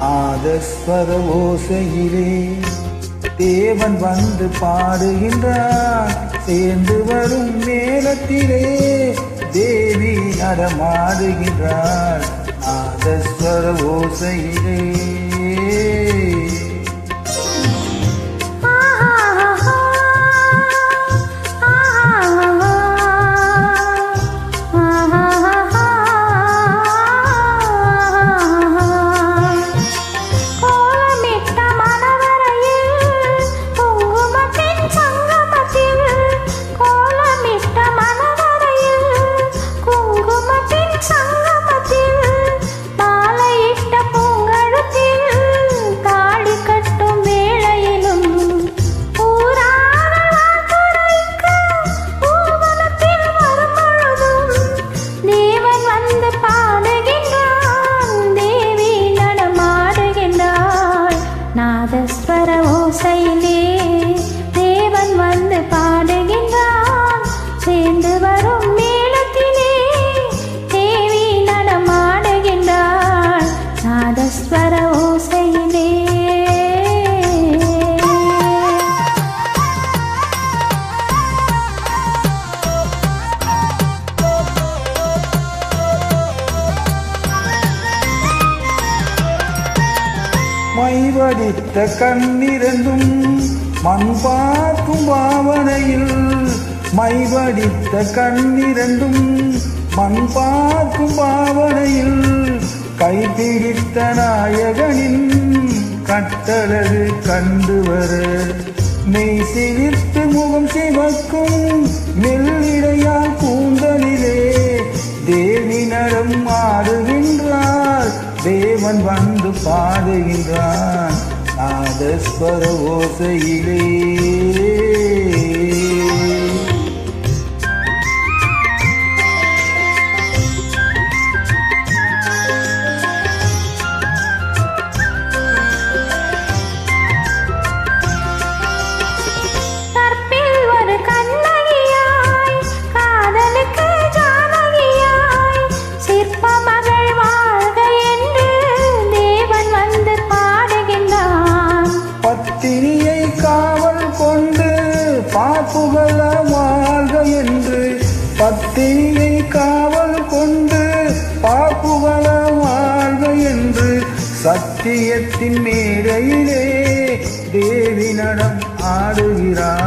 ஆதஸ்வர ஓசையிலே தேவன் வந்து பாடுகின்றார். சேர்ந்து வரும் நேரத்திலே தேவி நடமாடுகின்றார். ஆதஸ்வர ஓசையிலே நாதஸ்வர ஓசையிலே தேவன் வந்து பாடுகின்றான். சேர்ந்து வரும் மேளத்திலே தேவி நடமாடுகின்றாள். நாதஸ்வர ஓசையிலே மைவடித்த கண்ணிரண்டும் மண் பார்க்கும் பாவனையில், மைவடித்த கண்ணிரண்டும் மண் பார்க்கும் பாவனையில், கைப்பிடித்த நாயகனின் கட்டழகு கண்டு வர மெய் சிலிர்த்து முகம் சிவக்கும் மெல்லிடையால் கூந்தலிலே தேவி நடம் ஆடுகின்றார். தேவன் வந்து பாடுகின்றான். நாதஸ்வர ஓசையிலே பத்தினியை காவல் கொண்டு பாப்புகள வாழ்க என்று, பத்தினியை காவல் கொண்டு பாப்புகள வாழ்க என்று சத்தியத்தின் மேடையிலே தேவி நடம் ஆடுகிறார்.